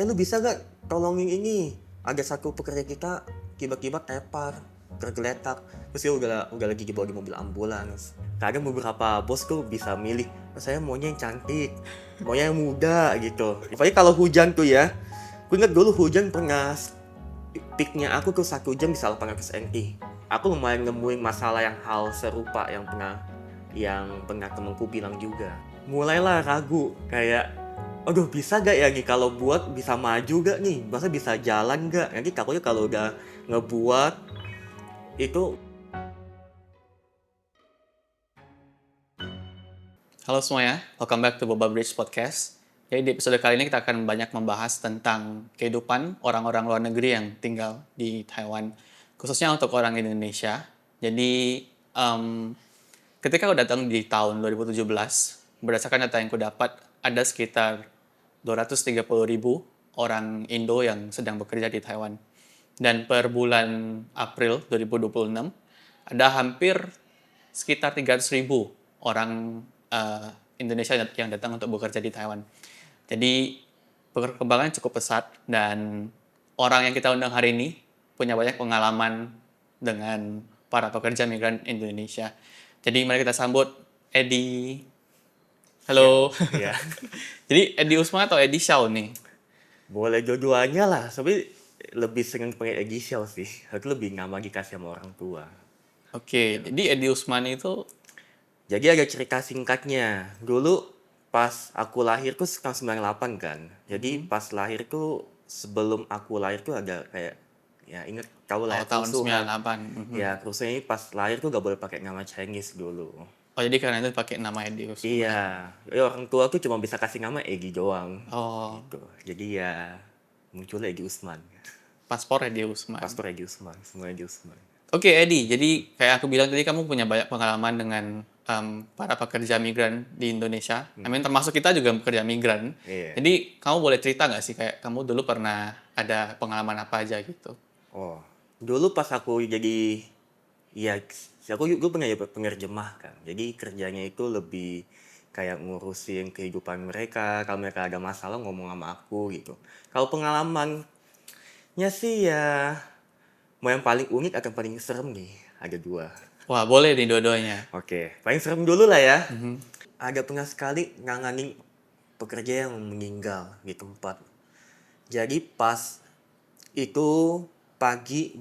Lu bisa gak tolongin ini, ada satu pekerja kita tiba-tiba tepar, tergeletak, terus dia udah lagi dibawa di mobil ambulans. Kadang beberapa bos tuh bisa milih, saya maunya yang cantik, maunya yang muda gitu. Apalagi kalau hujan tuh ya, gue inget dulu hujan pernah peaknya aku tuh 1 jam bisa 800 NT. Aku lumayan nemuin masalah yang hal serupa yang pernah temenku bilang juga. Mulailah ragu kayak, aduh bisa gak ya nih kalau buat bisa maju gak nih, masa bisa jalan gak, nanti takutnya kalau udah ngebuat itu. Halo semuanya, welcome back to Boba Bridge Podcast. Jadi di episode kali ini kita akan banyak membahas tentang kehidupan orang-orang luar negeri yang tinggal di Taiwan, khususnya untuk orang Indonesia. Jadi ketika aku datang di tahun 2017, berdasarkan data yang aku dapat, ada sekitar 230.000 orang Indo yang sedang bekerja di Taiwan. Dan per bulan April 2026, ada hampir sekitar 300.000 orang Indonesia yang datang untuk bekerja di Taiwan. Jadi perkembangannya cukup pesat dan orang yang kita undang hari ini punya banyak pengalaman dengan para pekerja migran Indonesia. Jadi mari kita sambut Edi. Halo. Ya, Jadi Edi Usman atau Edi Shaw nih? boleh dua-duanya lah, tapi lebih sering pakai inisial sih, aku lebih nyaman dikasih sama orang tua. Oke, jadi Edi Usman itu Jadi ada cerita singkatnya. Dulu pas aku lahir tuh tahun 98 kan. Jadi pas lahir tuh, sebelum aku lahir tuh ada kayak, ya inget tahu lah ya, tahun kerusuhan. 98. Ya kerusuhan ini pas lahir tuh gak boleh pakai nama Chinese dulu. Oh, jadi karena itu pakai nama Edi Usman. Iya, ya orang tua tuh cuma bisa kasih nama Egi doang. Oh, Gitu. Jadi ya munculnya Egi Usman. paspor Edi Usman. Paspor Egi Usman, semua Egi Usman. Oke, Edi. Jadi kayak aku bilang tadi, kamu punya banyak pengalaman dengan para pekerja migran di Indonesia. I mean, termasuk kita juga pekerja migran. Iya. Jadi kamu boleh cerita nggak sih kayak kamu dulu pernah ada pengalaman apa aja gitu? Oh, dulu pas aku jadi, ya aku pernah jadi penerjemah kan. Jadi kerjanya itu lebih kayak ngurusin kehidupan mereka. Kalau mereka ada masalah ngomong sama aku gitu. Kalau pengalamannya sih ya, mau yang paling unik atau paling serem nih? Ada dua. Wah, boleh nih dua-duanya. Oke, paling serem dulu lah ya. Ada pernah sekali nanganin pekerja yang meninggal di tempat. Jadi pas itu pagi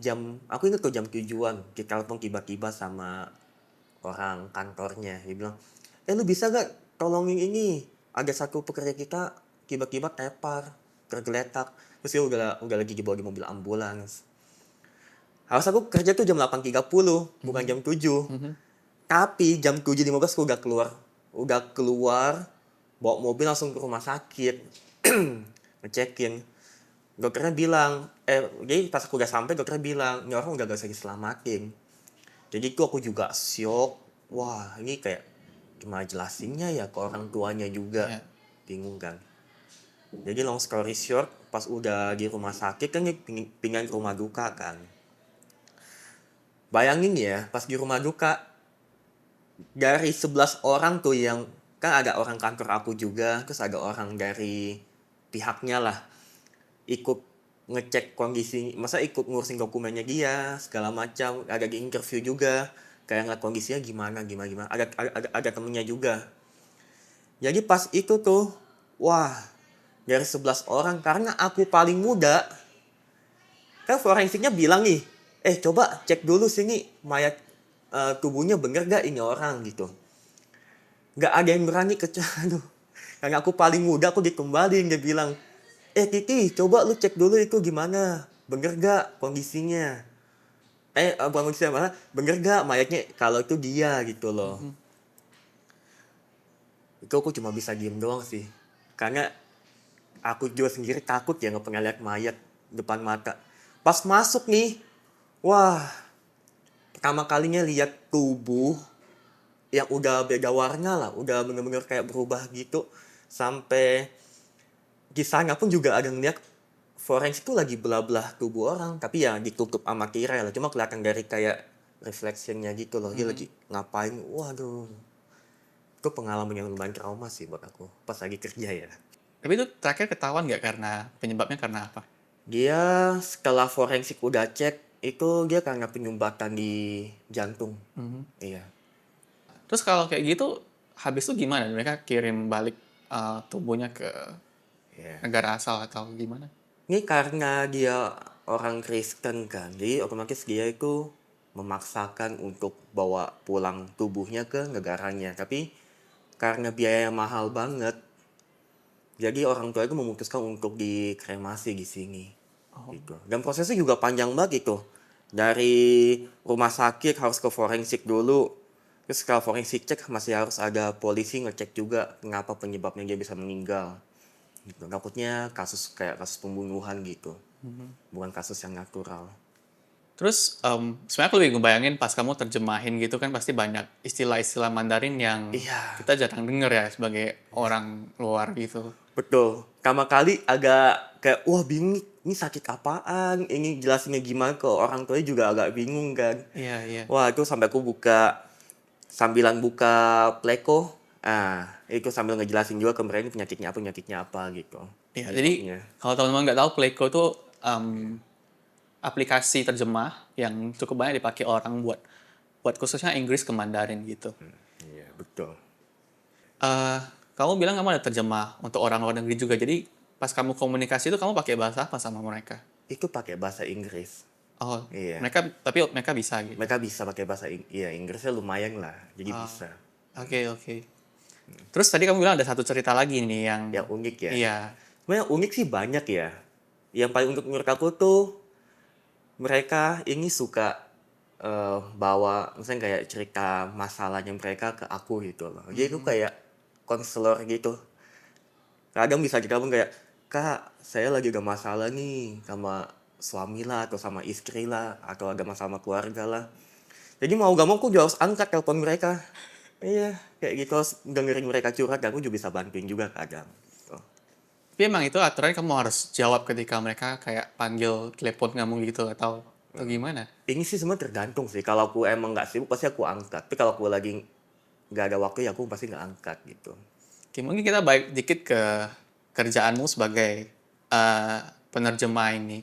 aku ingat tuh jam 7-an, ditelepon tiba-tiba sama orang kantornya. Dia bilang, lu bisa gak tolongin ini, ada satu pekerja kita tiba-tiba tepar, tergeletak, terus dia udah lagi dibawa di mobil ambulans. Harus aku kerja tuh jam 8.30, bukan jam 7. Tapi jam 7.15 aku udah keluar bawa mobil langsung ke rumah sakit. Ngecekin. Dokternya bilang, jadi pas aku udah sampai dokternya bilang, ini orang udah gak bisa diselamatin. Jadi itu aku juga syok. Wah, ini kayak gimana jelasinnya ya ke orang tuanya juga. Ya. Bingung kan. Jadi long story short, pas udah di rumah sakit kan ini pindah ke rumah duka kan. Bayangin ya, pas di rumah duka, dari 11 orang tuh yang, kan ada orang kantor aku juga, terus ada orang dari pihaknya lah, ikut ngecek kondisi, masa ikut ngurusin dokumennya dia, segala macam, ada di interview juga, kayak ngeliat kondisinya gimana, ada temennya juga. Jadi pas itu tuh, wah, dari 11 orang, karena aku paling muda, kan forensiknya bilang nih, coba cek dulu sini mayat, tubuhnya bener gak ini orang gitu. Gak ada yang berani aduh, karena aku paling muda aku dikembalin, dia bilang, Titi coba lu cek dulu itu gimana, bener gak kondisinya, bukan kondisinya, mana bener gak mayatnya kalau itu dia gitu loh. Itu aku cuma bisa diem doang sih, karena aku juga sendiri takut ya, nggak pernah lihat mayat depan mata. Pas masuk nih, wah, pertama kalinya lihat tubuh yang udah beda warna lah, udah bener-bener kayak berubah gitu. Sampai di sana pun juga ada ngeliat forensik tuh lagi belah-belah tubuh orang, tapi ya ditutup sama tirai lah, cuma kelihatan dari kayak reflectionnya gitu loh, dia lagi ngapain. Waduh, itu pengalaman yang lumayan trauma sih buat aku pas lagi kerja ya. Tapi itu terakhir ketahuan nggak penyebabnya karena apa? Dia setelah forensik udah cek, itu dia karena penyumbatan di jantung. Iya. Terus kalau kayak gitu, habis itu gimana? Mereka kirim balik tubuhnya ke Iya. negara asal atau gimana? Ini karena dia orang Kristen kan, jadi otomatis dia itu memaksakan untuk bawa pulang tubuhnya ke negaranya. Tapi karena biaya mahal banget, jadi orang tua itu memutuskan untuk dikremasi di sini. Gitu. Dan prosesnya juga panjang banget itu. Dari rumah sakit harus ke forensik dulu. Terus kalau forensik cek masih harus ada polisi ngecek juga kenapa penyebabnya dia bisa meninggal. Gitu. Takutnya kayak kasus pembunuhan gitu. Bukan kasus yang natural. Terus sebenarnya aku lebih ngebayangin pas kamu terjemahin gitu kan pasti banyak istilah-istilah Mandarin yang Iya, kita jarang denger ya sebagai orang luar gitu. betul. Pertama kali agak kayak, wah bingung ini sakit apaan, ini jelasinnya gimana ke orang tuanya juga agak bingung kan. Iya, iya. Wah itu sampai aku sambilan buka Pleco, itu sambil ngejelasin juga ke mereka ini penyakitnya apa gitu. Iya, jadi Penyebabnya. kalau teman-teman nggak tahu Playco itu aplikasi terjemah yang cukup banyak dipakai orang buat buat khususnya Inggris ke Mandarin gitu. Iya, betul. Eh, Kamu bilang kamu ada terjemah untuk orang luar negeri juga. Jadi pas kamu komunikasi itu kamu pakai bahasa apa sama mereka? Itu pakai bahasa Inggris. Oh, Iya. mereka bisa gitu. Mereka bisa pakai iya, Inggrisnya lumayan lah. Jadi Ah, bisa. oke, oke. Terus tadi kamu bilang ada satu cerita lagi nih yang Yang unik ya. iya. Sebenarnya unik sih banyak ya. Yang paling unik menurut aku tuh mereka ini suka bawa misalnya kayak cerita masalahnya mereka ke aku gitu loh. Jadi itu kayak konselor gitu. Kadang bisa kita pun kayak, kak saya lagi ada masalah nih sama suami lah atau sama istri lah atau ada masalah sama keluarga lah. Jadi mau gak mau aku juga harus angkat telepon mereka. Iya, kayak gitu harus dengerin mereka curhat dan aku juga bisa bantuin juga kadang. Gitu. Tapi emang itu aturan kamu harus jawab ketika mereka kayak panggil telepon kamu gitu atau gimana? Ini sih semua tergantung sih. Kalau aku emang nggak sibuk pasti aku angkat. Tapi kalau aku lagi nggak ada waktu ya aku pasti nggak angkat gitu. Oke, mungkin kita balik dikit ke kerjaanmu sebagai eh, penerjemah ini.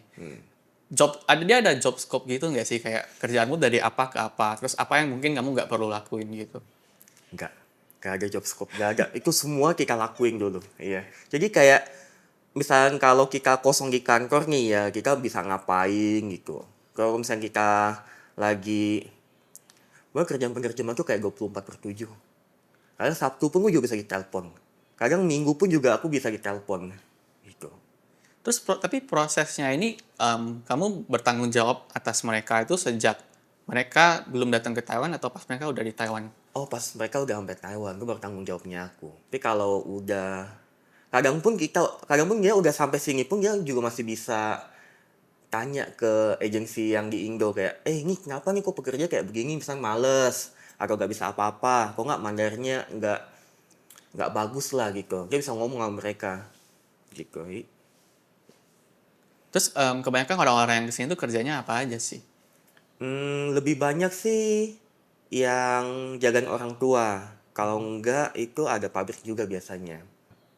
Ada job scope gitu nggak sih kayak kerjaanmu dari apa ke apa, terus apa yang mungkin kamu nggak perlu lakuin gitu. Nggak, nggak ada job scope, nggak ada. Itu semua kita lakuin dulu. Iya. Jadi kayak misalnya kalau kita kosong di kantor nih ya kita bisa ngapain gitu. Kalau misalnya kita lagi, kerjaan penerjemah tuh kayak 24/7. Kadang Sabtu pun gue juga bisa ditelepon. Kadang Minggu pun juga aku bisa ditelepon. Gitu. Terus tapi prosesnya ini kamu bertanggung jawab atas mereka itu sejak mereka belum datang ke Taiwan atau pas mereka udah di Taiwan? Oh pas mereka udah sampai Taiwan, gue baru tanggung jawabnya aku. Tapi kalau udah, kadang pun dia udah sampai sini pun dia juga masih bisa tanya ke agensi yang di Indo kayak, ini kenapa nih kok pekerja kayak begini, misalnya males atau gak bisa apa-apa, kok nggak Mandarinnya nggak bagus lah gitu. Dia bisa ngomong sama mereka gitu. Terus kebanyakan orang-orang yang kesini tuh kerjanya apa aja sih? Lebih banyak sih yang jagain orang tua. Kalau enggak itu ada pabrik juga biasanya.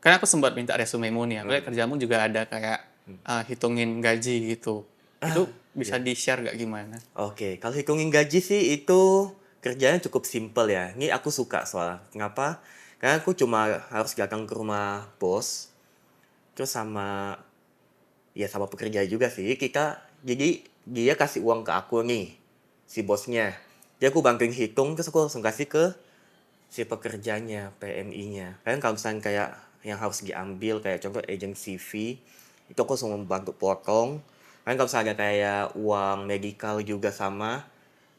Karena aku sempat minta resumemu nih, aku lihat kerjamu juga ada kayak hitungin gaji gitu. Itu bisa Iya. di-share gak gimana? Oke, kalau hitungin gaji sih itu kerjanya cukup simpel ya. Ini aku suka soalnya. Kenapa? Karena aku cuma harus datang ke rumah bos, terus sama pekerja juga sih. Jadi dia kasih uang ke aku nih, si bosnya. Jadi aku bantuin hitung, terus aku langsung kasih ke si pekerjanya, PMI-nya. Kan kalau misalnya kayak yang harus diambil, kayak contoh agency fee, itu aku langsung membantu potong. Kan kalau misalnya ada kayak uang medical juga sama,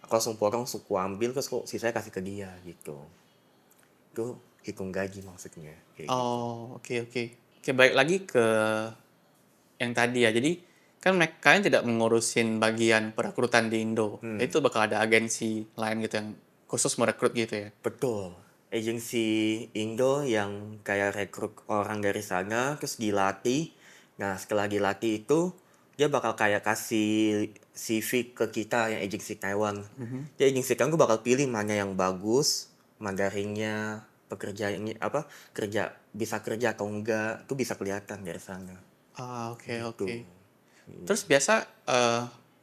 aku langsung potong, suku ambil, terus kok sisanya kasih ke dia gitu. Itu hitung gaji maksudnya, kayak gitu. Oh, oke, oke. Oke, balik lagi ke yang tadi ya. Jadi kan kalian tidak mengurusin bagian perekrutan di Indo. Itu bakal ada agensi lain gitu yang khusus merekrut gitu ya. Betul. Agensi Indo yang kayak rekrut orang dari sana, terus dilatih. Nah, setelah dilatih itu, dia bakal kayak kasih CV ke kita yang agensi Taiwan. Jadi agensi Taiwan tuh bakal pilih mana yang bagus, Mandarinnya, pekerjaannya apa, kerja bisa kerja atau enggak itu bisa kelihatan dari sana. Oke, Gitu. oke. Terus biasa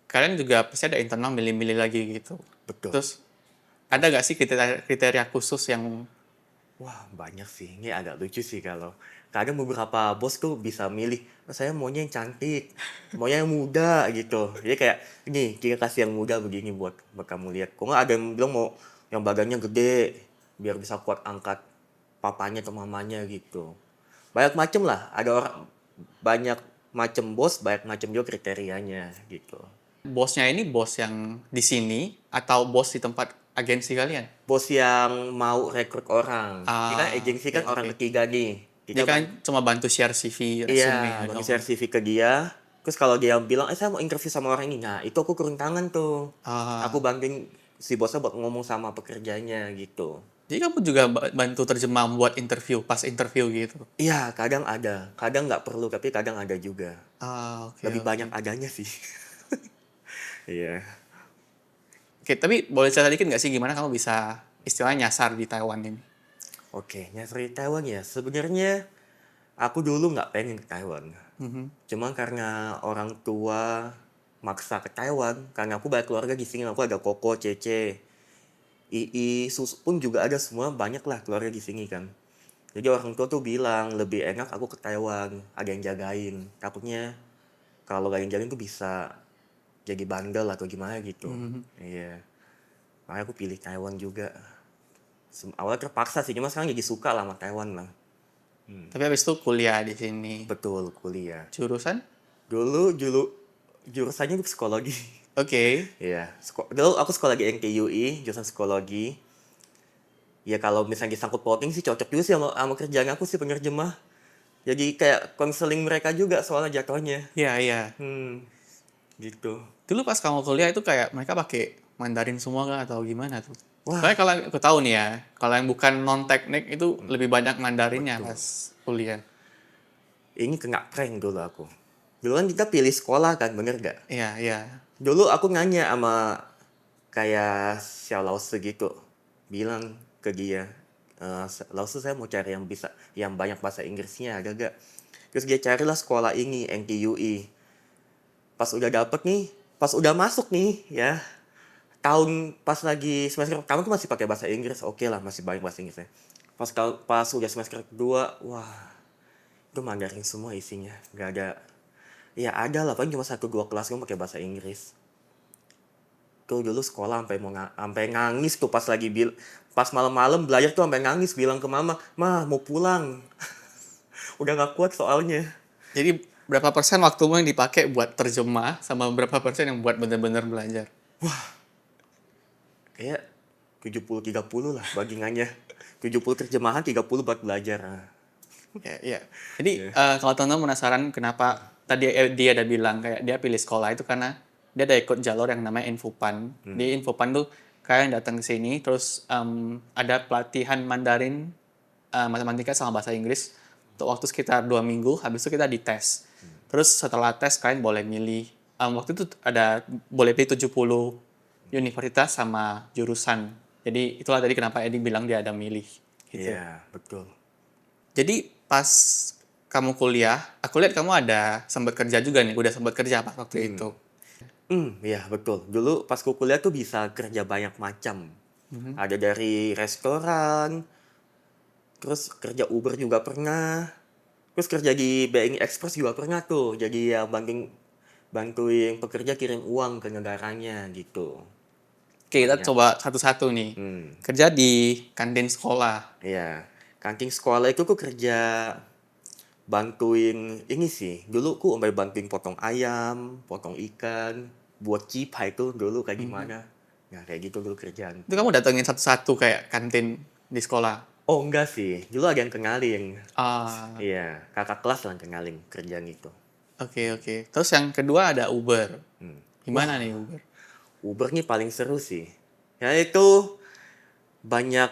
kalian juga pasti ada internal milih-milih lagi gitu. Betul. Terus ada nggak sih kriteria khusus yang Wah, banyak sih. Ini agak lucu sih kalau kadang beberapa bos tuh bisa milih, "Oh, saya maunya yang cantik, maunya yang muda gitu. Jadi kayak, ini kita kasih yang muda begini buat kamu lihat. Kok nggak ada yang bilang mau yang badannya gede, biar bisa kuat angkat papanya atau mamanya gitu. Banyak macem lah, ada orang banyak macem bos, banyak macem juga kriterianya gitu. bosnya ini bos yang di sini atau bos di tempat agensi kalian? Bos yang mau rekrut orang, ini kan agensi Oke, kan orang oke. ketiga nih. Dia Kita kan cuma bantu share CV, resume Iya, doang. share CV ke dia. Terus kalau dia bilang, saya mau interview sama orang ini. Nah, itu aku turun tangan tuh. Aku Ah, bantuin si bosnya buat ngomong sama pekerjanya gitu. jadi kamu juga bantu terjemah buat interview, pas interview gitu. Iya, kadang ada. Kadang nggak perlu, tapi kadang ada juga. Oke, Lebih oke. banyak adanya sih. Iya. Oke, tapi boleh cerita dikit nggak sih gimana kamu bisa istilahnya nyasar di Taiwan ini? Oke, nyasar di Taiwan ya. Sebenarnya aku dulu nggak pengen ke Taiwan. Mhm. Cuma karena orang tua maksa ke Taiwan, karena aku banyak keluarga di sini, aku ada Koko, Cece, Sus pun juga ada, semua banyak lah keluarga di sini kan. Jadi orang tua tuh bilang lebih enak aku ke Taiwan, ada yang jagain. Takutnya kalau gak ada yang jagain tuh bisa jadi bandel atau gimana gitu. Mhm. Iya, makanya aku pilih Taiwan juga. Awalnya terpaksa sih, cuma sekarang jadi suka lah sama Taiwan lah. Tapi habis itu kuliah di sini. Betul, kuliah. Jurusan? Dulu jurusannya tuh psikologi. Oke. Iya, dulu aku sekolah di NTUI, jurusan psikologi. Ya kalau misalnya disangkut pauting sih cocok juga sih sama kerjaan aku sih penerjemah. Jadi kayak konseling mereka juga soalnya jatuhnya. Iya, iya. Gitu. Dulu pas kamu kuliah itu kayak mereka pakai Mandarin semua kah atau gimana tuh? Wah, Soalnya kalau aku tahu nih ya, kalau yang bukan non teknik itu lebih banyak Mandarinnya betul. pas kuliah. Ini kena prank dulu aku. Dulu kan kita pilih sekolah kan, bener gak? Iya, iya. Dulu aku nanya sama kayak Xiao Lause gitu. Bilang ke dia, Lause saya mau cari yang bisa, yang banyak bahasa Inggrisnya, ada gak? Terus dia carilah sekolah ini, NTUI. Pas udah dapet nih, pas udah masuk nih ya, pas lagi semester pertama tuh masih pakai bahasa Inggris, oke lah, masih banyak bahasa Inggrisnya. Pas udah semester kedua, wah, itu Mandarin semua isinya, nggak ada. Ya ada lah, paling cuma 1-2 kelas gue pakai bahasa Inggris. Tuh dulu sekolah sampai nangis tuh pas malam-malam belajar tuh sampai nangis bilang ke mama, "Mah, mau pulang." Udah nggak kuat soalnya. Jadi berapa persen waktumu yang dipakai buat terjemah sama berapa persen yang buat bener-bener belajar? Kayak 70-30 lah bagingannya. 70 terjemahan, 30 buat belajar. Nah, Ya, iya. Jadi iya. kalau teman-teman penasaran kenapa tadi dia ada bilang kayak dia pilih sekolah itu karena dia ada ikut jalur yang namanya Infopan. Di Infopan tuh kalian datang ke sini terus ada pelatihan Mandarin, matematika sama bahasa Inggris untuk waktu sekitar 2 minggu. Habis itu kita dites. Terus setelah tes kalian boleh milih. Waktu itu ada boleh pilih 70 universitas sama jurusan. Jadi itulah tadi kenapa Edi bilang dia ada milih gitu. Iya, betul. Jadi pas kamu kuliah, aku lihat kamu ada sempat kerja juga nih, udah sempat kerja pas waktu itu. Iya betul. Dulu pas kuliah tuh bisa kerja banyak macam. Ada dari restoran, terus kerja Uber juga pernah, terus kerja di BNI Express juga pernah tuh. Jadi ya bantuin pekerja kirim uang ke negaranya gitu. Oke, kita Banyak. coba satu-satu nih. Hmm, Kerja di kantin sekolah. iya. Kantin sekolah itu tuh kerja bantuin ini sih. Dulu ku sampai bantuin potong ayam, potong ikan, buat cipai itu dulu kayak gimana. Nah, kayak gitu dulu kerjaan. Itu kamu datengin satu-satu kayak kantin di sekolah. Oh enggak sih, dulu ada yang kenalin. Ah, Iya, kakak kelas lah yang kenalin kerjaan itu. oke, oke. Terus yang kedua ada Uber. Wah, Gimana nih Uber? Uber nih paling seru sih. Ya itu banyak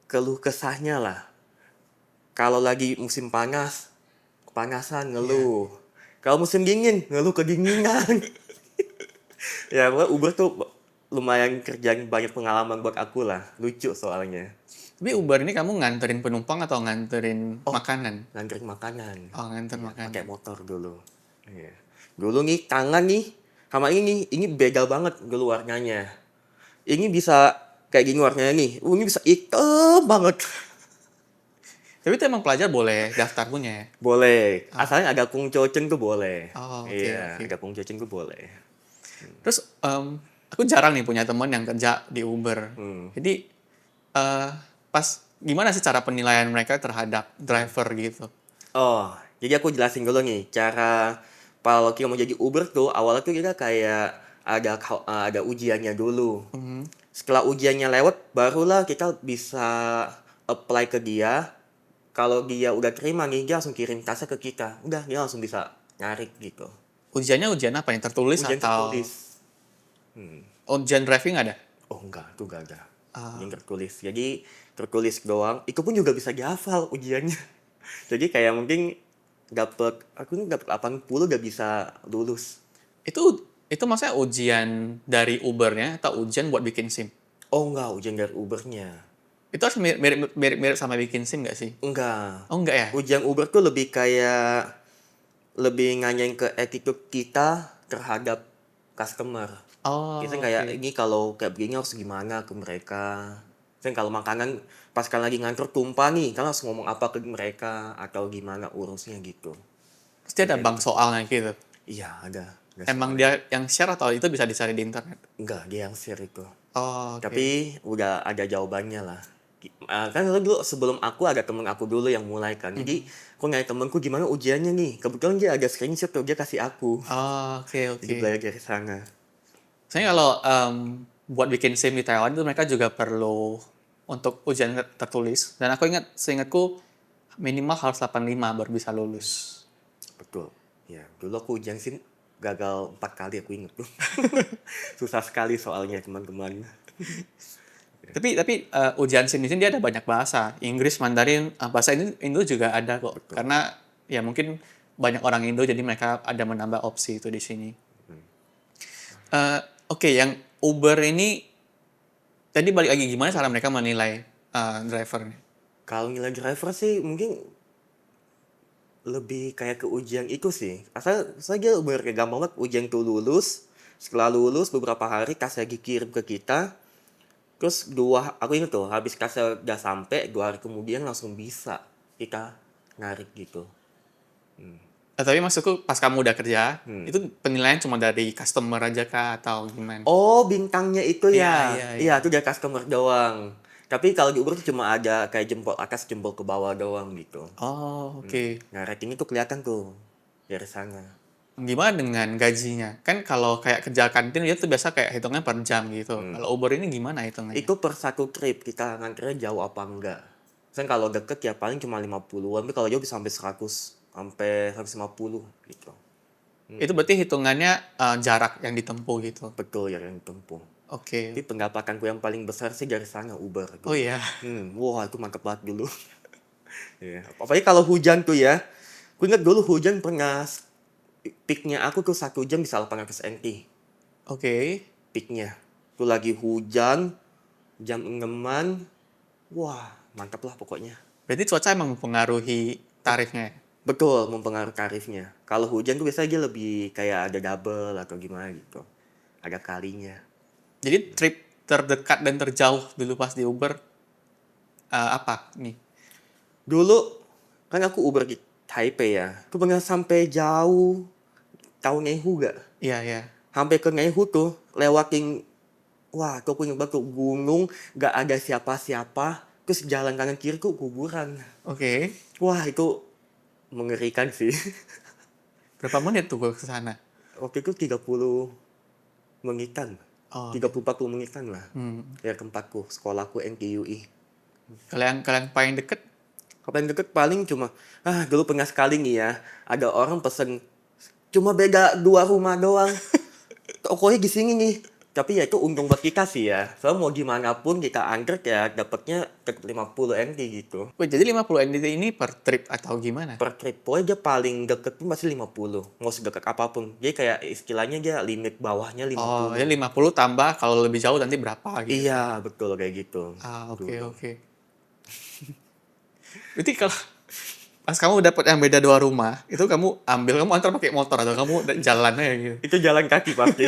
keluh kesahnya lah. Kalau lagi musim panas, kepanasan ngeluh. Kalau musim dingin, ngeluh kedinginan. Ya, pokoknya Uber tuh lumayan kerjaan banyak pengalaman buat aku lah. Lucu soalnya. Tapi Uber ini kamu nganterin penumpang atau nganterin makanan? Nganterin makanan. Oh, nganter makanan. Pakai motor dulu. Iya. Dulu nih tangan nih sama ini beda banget dulu warnanya. Ini bisa kayak gini warnanya nih. Ini bisa hitam banget. Tapi itu emang pelajar boleh daftar punya ya? Boleh. Asalnya ada kung coceng tuh boleh. Oh, oke, Iya, oke. ada kung coceng tuh boleh. Terus aku jarang nih punya teman yang kerja di Uber. Jadi pas gimana sih cara penilaian mereka terhadap driver gitu? Oh, jadi aku jelasin dulu nih cara kalau kita mau jadi Uber tuh awalnya tuh kita kayak ada ujiannya dulu. Setelah ujiannya lewat, barulah kita bisa apply ke dia. Kalau dia udah terima nih, dia langsung kirim tasnya ke kita. Udah, dia langsung bisa narik gitu. Ujiannya ujian apa nih? Tertulis Ujian atau tertulis. ujian driving ada? Oh enggak, itu enggak ada. Ujian tertulis. Jadi tertulis doang. Itu pun juga bisa dihafal ujiannya. Jadi kayak mungkin aku ini dapat 80 udah bisa lulus. Itu maksudnya ujian dari Ubernya atau ujian buat bikin SIM? Oh enggak, ujian dari Ubernya. Itu harus mirip sama bikin SIM nggak sih? Enggak. Oh enggak ya? Ujian Uber tuh lebih nanyain ke attitude kita terhadap customer. Oh, Kita oke. kayak ini kalau kayak begini harus gimana ke mereka. Misalnya kalau makanan pas kalian lagi ngantor tumpah nih, kalian harus ngomong apa ke mereka atau gimana urusnya gitu. Pasti ada bank soalnya gitu. Iya, ada. Emang dia yang share atau itu bisa dicari di internet? Enggak, dia yang share itu. Oh, oke. Tapi udah ada jawabannya lah. Kan dulu sebelum aku ada temen aku dulu yang mulai kan. Jadi aku nanya temenku gimana ujiannya nih. Kebetulan dia ada screenshot tuh, dia kasih aku. Oh, oke, oke. Jadi belajar dari sana. Saya kalau buat bikin SIM di Taiwan itu mereka juga perlu untuk ujian tertulis. Dan aku seingatku minimal harus 85 baru bisa lulus. Betul. Ya, dulu aku ujian SIM gagal 4 kali aku inget tuh. Susah sekali soalnya teman-teman. Tapi ujian SIM di sini dia ada banyak bahasa. Inggris, Mandarin, bahasa Indo juga ada kok. Karena ya mungkin banyak orang Indo jadi mereka ada menambah opsi itu di sini. Oke, yang Uber ini tadi balik lagi gimana cara mereka menilai drivernya? Kalau nilai driver sih mungkin lebih kayak ke ujian itu sih. Asal saja bener kayak gampang banget ujian tuh lulus. Setelah lulus beberapa hari kasnya dikirim ke kita. Terus aku ingat tuh habis kasnya udah sampai 2 hari kemudian langsung bisa kita narik gitu. Tapi maksudku pas kamu udah kerja, itu penilaian cuma dari customer aja kah atau gimana? Oh, bintangnya itu Iya, ya. iya, iya. Iya, itu dari customer doang. Tapi kalau di Uber tuh cuma ada kayak jempol atas, jempol ke bawah doang gitu. Oh, oke. Nah, ratingnya tuh kelihatan tuh dari sana. Gimana dengan gajinya? Kan kalau kayak kerja kantin dia tuh biasa kayak hitungnya per jam gitu. Kalau Uber ini gimana hitungannya? Itu per satu trip kita nganternya jauh apa enggak. Misalnya kalau deket ya paling cuma 50-an, tapi kalau jauh bisa sampai 100, sampai 150 gitu. Itu berarti hitungannya jarak yang ditempuh gitu. Betul ya yang ditempuh. Oke. Tapi pendapatanku yang paling besar sih dari sana Uber. Oh iya. Wah itu mantep banget dulu. Iya. Apalagi kalau hujan tuh ya. Aku ingat dulu hujan pernah peaknya aku tuh 1 jam bisa 800 NT. Oke. Peaknya. Tuh lagi hujan, jam 6-an. Wah mantap lah pokoknya. Berarti cuaca emang mempengaruhi tarifnya ya? Betul, mempengaruhi tarifnya. Kalau hujan tuh biasanya dia lebih kayak ada double atau gimana gitu. Ada kalinya. Jadi trip terdekat dan terjauh dulu pas di Uber apa nih? Dulu kan aku Uber di Taipei ya. Aku pernah sampai jauh. Tahu Ngehu gak? Iya, iya. Sampai ke Ngehu tuh lewatin, wah aku punya batu gunung, gak ada siapa-siapa. Terus jalan kanan kiri tuh kuburan. Oke. Wah itu mengerikan sih. Berapa menit tuh ke sana? Waktu itu 30 menitan. Oh, 30-40 menitan lah. Hmm. Ya tempatku, sekolahku NTUI. Kalian paling deket? Paling deket paling cuma, dulu pernah sekali nih ya, ada orang pesen, cuma beda 2 rumah doang. Tokonya di sini nih. Tapi ya itu untung buat kita sih ya. Soalnya mau gimana pun kita anggrek ya dapatnya tetap 50 NT gitu. Wih, jadi 50 NDT ini per trip atau gimana? Per trip, pokoknya dia paling deket pun pasti 50. Mau sedekat apapun. Jadi kayak istilahnya dia limit bawahnya 50. Oh, jadi 50 tambah kalau lebih jauh nanti berapa gitu? Iya, betul kayak gitu. Ah, oke, Dulu. oke. Berarti kalau pas kamu dapat yang beda 2 rumah, itu kamu antar pakai motor atau kamu jalan aja gitu? Itu jalan kaki pasti.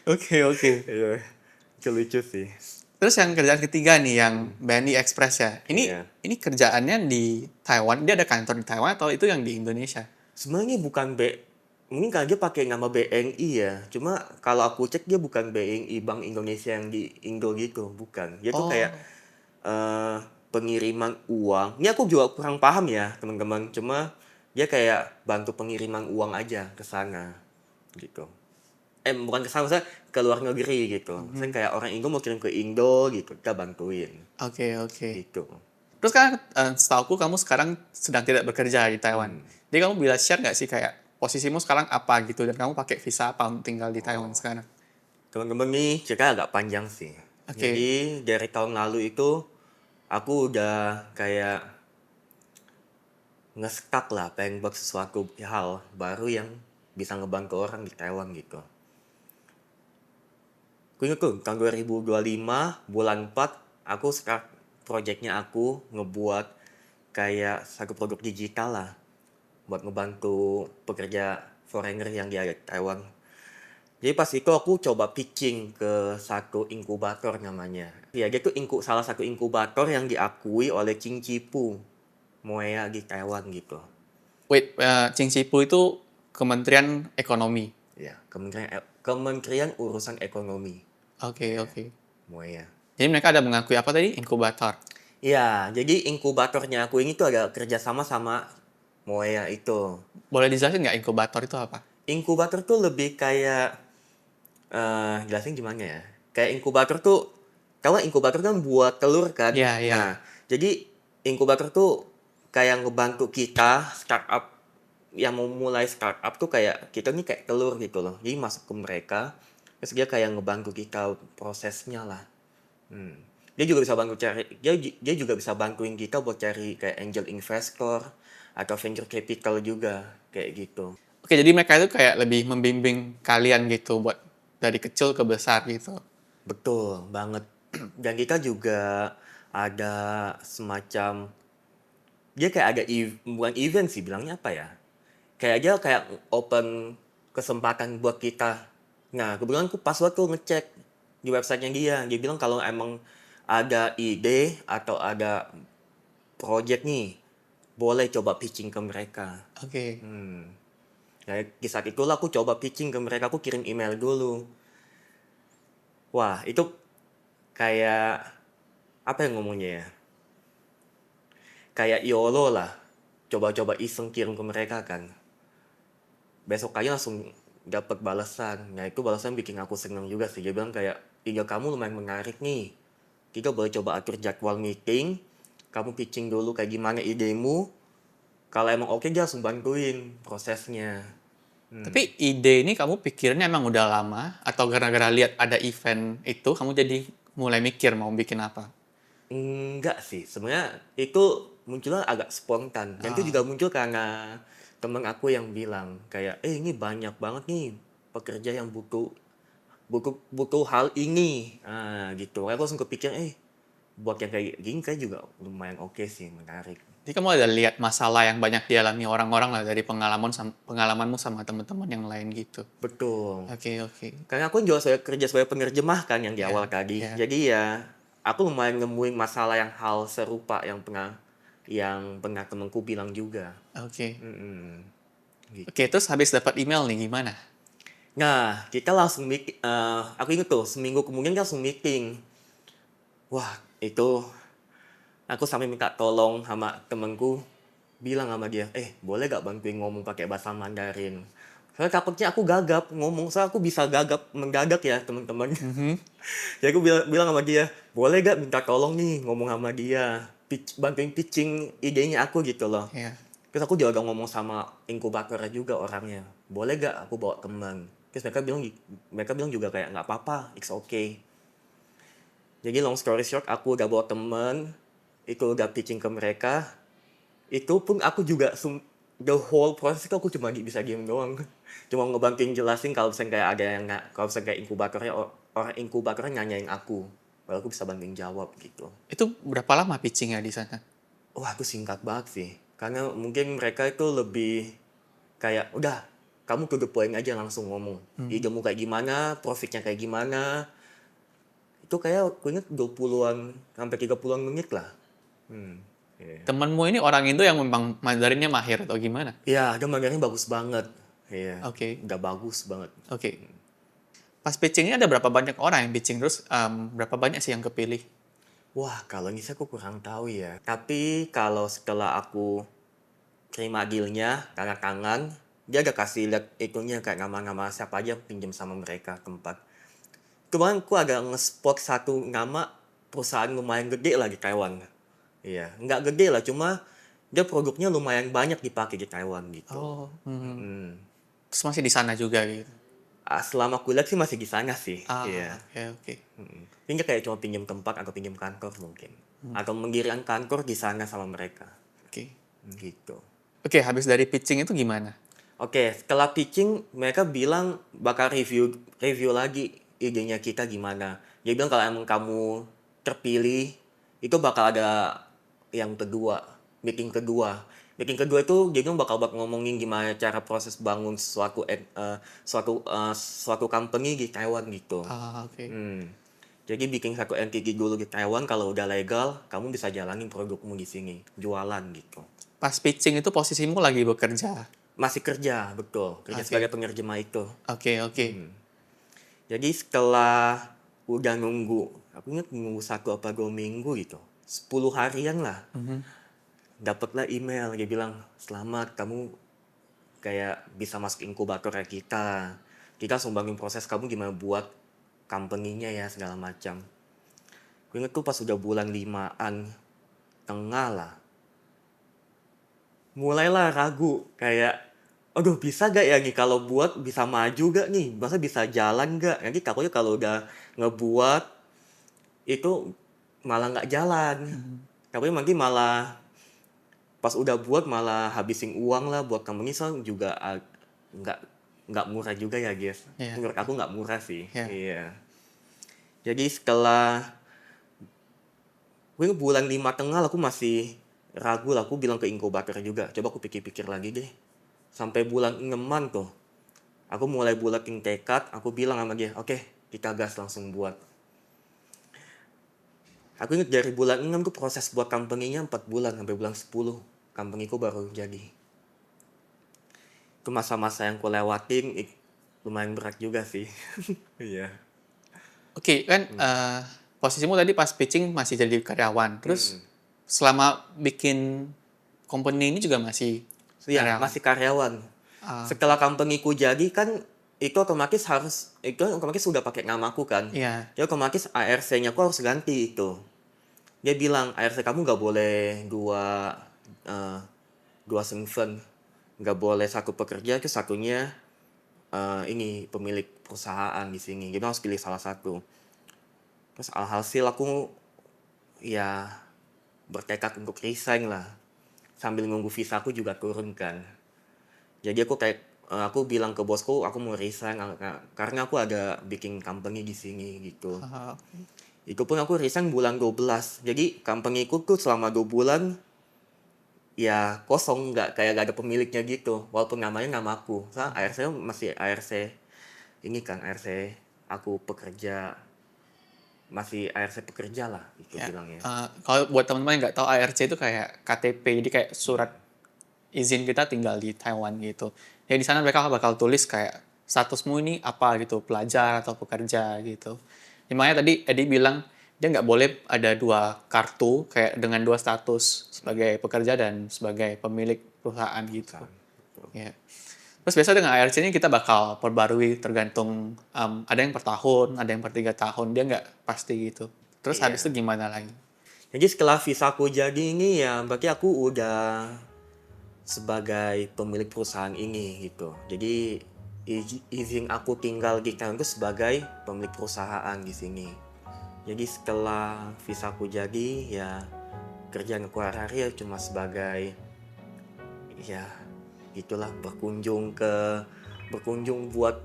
Oke, oke. Iya, itu lucu sih. Terus yang kerjaan ketiga nih yang BNI Express ya. Iya. Ini kerjaannya di Taiwan, dia ada kantor di Taiwan atau itu yang di Indonesia? Sebenarnya bukan mungkin karena dia pakai nama BNI ya. Cuma kalau aku cek dia bukan BNI Bank Indonesia yang di Indo gitu, bukan. Dia tuh kayak Oh, pengiriman uang. Ini aku juga kurang paham ya, teman-teman. Cuma dia kayak bantu pengiriman uang aja ke sana gitu. Bukan ke sana, saya ke luar negeri gitu. Saya kayak orang Indo mau kirim ke Indo gitu, kita bantuin oke, oke. gitu. Terus kan setauku kamu sekarang sedang tidak bekerja di Taiwan. Jadi kamu bisa share nggak sih kayak posisimu sekarang apa gitu dan kamu pakai visa apa untuk tinggal di Taiwan sekarang? Teman-teman nih cerita agak panjang sih. Oke. Jadi dari tahun lalu itu aku udah kayak nge-stuck lah pengen buat sesuatu hal baru yang bisa ngebantu orang di Taiwan gitu. Aku inget tuh tahun 2025 bulan 4 aku start projectnya aku ngebuat kayak satu produk digital lah buat ngebantu pekerja foreigner yang di Taiwan. Jadi pas itu aku coba pitching ke satu inkubator namanya. Ya dia tuh salah satu inkubator yang diakui oleh Ching Chipu Moea di Taiwan gitu. Wait, Qingxipu itu Kementerian Ekonomi. Ya, Kementerian Urusan Ekonomi. Oke, Ya, oke. Moea. Jadi mereka ada mengakui apa tadi? Inkubator. Ya, jadi inkubatornya aku ini tuh ada kerjasama sama Moea itu. Boleh dijelasin nggak inkubator itu apa? Inkubator tuh lebih kayak jelasin gimana ya? Kayak inkubator tuh, kalau inkubator kan buat telur kan. Iya, iya. Nah, jadi inkubator tuh kayak ngebantu kita startup yang mau mulai startup tuh kayak kita nih kayak telur gitu loh. Jadi masuk ke mereka, terus dia kayak ngebantu kita prosesnya lah. Hmm. Dia juga bisa bantu dia juga bisa bantuin kita buat cari kayak angel investor atau venture capital juga kayak gitu. Oke, jadi mereka itu kayak lebih membimbing kalian gitu buat dari kecil ke besar gitu. Betul banget. Dan kita juga ada semacam dia kayak ada bukan event sih bilangnya apa ya? Kayak aja kayak open kesempatan buat kita. Nah, kebetulan aku pas waktu ngecek di websitenya dia bilang kalau emang ada ide atau ada project nih, boleh coba pitching ke mereka. Oke. Hmm. Nah, di saat itulah aku coba pitching ke mereka, aku kirim email dulu. Wah, itu kayak apa yang ngomongnya ya? Kayak YOLO lah. Coba-coba iseng kirim ke mereka kan. Besok aja langsung dapat balasan. Nah, itu balasan bikin aku seneng juga sih. Dia bilang kayak, ide kamu lumayan menarik nih. Kita boleh coba atur jadwal meeting. Kamu pitching dulu kayak gimana idemu. Kalau emang oke, dia langsung bantuin prosesnya. Tapi ide ini kamu pikirnya emang udah lama atau gara-gara lihat ada event itu kamu jadi mulai mikir mau bikin apa? Enggak sih, sebenarnya itu munculnya agak spontan. Dan itu Ah, juga muncul karena temen aku yang bilang kayak, ini banyak banget nih pekerja yang butuh butuh butuh hal ini. Gitu. Aku langsung kepikir, buat yang kayak gini kayak juga lumayan oke sih, menarik. jadi kamu ada lihat masalah yang banyak dialami orang-orang lah dari pengalamanmu sama teman-teman yang lain gitu. Betul. Oke, oke. Karena aku juga kerja sebagai penerjemah kan yang di Ya, awal tadi. ya. Jadi ya, aku lumayan nemuin masalah yang hal serupa yang pernah temenku bilang juga. Oke. Mm-mm. Gitu. Oke, terus habis dapat email nih gimana? Nah, kita langsung meeting. Aku inget tuh, seminggu kemudian kita langsung meeting. Wah, itu aku sampai minta tolong sama temenku, bilang sama dia, boleh gak bantuin ngomong pakai bahasa Mandarin? Soalnya takutnya aku gagap ngomong, soalnya aku bisa gagap mendadak ya teman-teman. Mhm. Jadi aku bilang sama dia, boleh gak minta tolong nih ngomong sama dia, bantuin pitching idenya aku gitu loh. Ya. Terus aku juga ngomong sama inkubatornya juga orangnya, boleh gak aku bawa teman? Terus mereka bilang juga kayak nggak apa-apa, it's okay. Jadi long story short, aku udah bawa temen, itu udah pitching ke mereka. Itu pun aku juga the whole process itu aku cuma bisa diem doang. Cuma ngebantuin jelasin kalau misalnya kayak ada yang nggak, kalau misalnya kayak inkubatornya, orang inkubatornya nanyain aku. Baru aku bisa bantuin jawab gitu. Itu berapa lama pitchingnya di sana? wah aku singkat banget sih. Karena mungkin mereka itu lebih kayak udah kamu to the point aja langsung ngomong. Idemu kayak gimana, profitnya kayak gimana. Itu kayak aku inget 20-an sampai 30-an menit lah. Iya. Temenmu ini orang Indo yang memang Mandarinnya mahir atau gimana? Iya, dia Mandarin bagus banget. Iya, Oke. udah bagus banget. Oke. Pas pitching ini ada berapa banyak orang yang pitching, terus berapa banyak sih yang kepilih? Wah, kalau ini aku kurang tahu ya. Tapi kalau setelah aku terima dealnya, tanda tangan, dia ada kasih lihat itunya kayak nama-nama siapa aja yang pinjam sama mereka tempat. Kemarin aku agak nge-spot satu nama perusahaan lumayan gede lah di Taiwan. Iya, nggak gede lah, cuma dia produknya lumayan banyak dipakai di Taiwan gitu. Oh, Hmm. terus masih di sana juga gitu. Selama aku lihat sih masih di sana sih. Ah, Iya. oke. Ini kayak cuma pinjam tempat atau pinjam kantor mungkin. Atau mendirikan kantor di sana sama mereka. Oke. Gitu. Oke, habis dari pitching itu gimana? Oke, setelah pitching mereka bilang bakal review lagi idenya kita gimana. Dia bilang kalau emang kamu terpilih itu bakal ada yang kedua, meeting kedua. Meeting kedua itu dia bilang bakal ngomongin gimana cara proses bangun suatu company di Taiwan gitu. Ah, oke. Jadi bikin satu entity dulu di Taiwan, kalau udah legal, kamu bisa jalanin produkmu di sini, jualan gitu. Pas pitching itu posisimu lagi bekerja. Masih kerja, betul. Kerja Oke. sebagai penerjemah itu. Oke. Jadi setelah udah nunggu, aku ingat nunggu 1 apa 2 minggu gitu. 10 harian lah. Dapatlah email, dia bilang, selamat kamu kayak bisa masuk inkubator kayak kita. Kita sumbangin proses kamu gimana buat company-nya ya segala macam. Aku ingat tuh pas udah bulan 5-an tengah lah. Mulailah ragu kayak aduh bisa gak ya nih kalau buat bisa maju gak nih, masa bisa jalan gak, nanti takutnya kalau udah ngebuat itu malah nggak jalan, tapi nanti malah pas udah buat malah habisin uang lah buat company soalnya juga nggak nggak murah juga ya guys. Iya. Menurut aku nggak murah sih. Iya. Iya. Jadi setelah gue bulan 5 tengah aku masih ragu lah, aku bilang ke inkubator juga, coba aku pikir-pikir lagi deh. Sampai bulan 6-an tuh, aku mulai bulatin tekad, aku bilang sama dia, oke, kita gas langsung buat. Aku ingat dari bulan 6 tuh proses buat company-nya 4 bulan, sampai bulan 10, company-ku baru jadi. Itu masa-masa yang ku lewatin, lumayan berat juga sih. Iya. Oke, kan posisimu tadi pas pitching masih jadi karyawan. Terus selama bikin company ini juga masih Iya, karyawan. masih karyawan. Setelah company-ku jadi kan itu otomatis sudah pakai namaku kan. Iya. Jadi otomatis ARC-nya aku harus ganti itu. Dia bilang ARC kamu nggak boleh dua senven, nggak boleh satu pekerja terus satunya ini pemilik perusahaan di sini. Jadi harus pilih salah satu. Terus alhasil aku ya bertekad untuk resign lah. Sambil nunggu visa aku juga turun kan. Jadi aku bilang ke bosku aku mau resign karena aku ada bikin company di sini gitu. Itu pun aku resign bulan 12. Jadi company-ku tuh selama 2 bulan ya kosong, gak ada pemiliknya gitu. Walaupun namanya namaku. Soalnya ARC masih ARC ini kan ARC aku pekerja, masih ARC pekerja lah itu Ya. bilangnya. Kalau buat teman-teman yang nggak tahu, ARC itu kayak KTP, jadi kayak surat izin kita tinggal di Taiwan gitu. Ya di sana mereka bakal tulis kayak statusmu ini apa gitu, pelajar atau pekerja gitu. Ya, makanya tadi Edi bilang dia nggak boleh ada 2 kartu kayak dengan 2 status sebagai pekerja dan sebagai pemilik perusahaan gitu. Ya. Terus biasa dengan ARC ini kita bakal perbarui tergantung ada yang per tahun, ada yang per 3 tahun, dia nggak pasti gitu. Terus habis itu gimana lagi? Jadi setelah visaku jadi ini ya berarti aku udah sebagai pemilik perusahaan ini gitu. Jadi izin aku tinggal di Taiwan itu sebagai pemilik perusahaan di sini. Jadi setelah visaku jadi ya kerjaan aku hari-hari ya cuma sebagai ya itulah berkunjung buat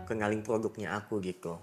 kenalin produknya aku gitu.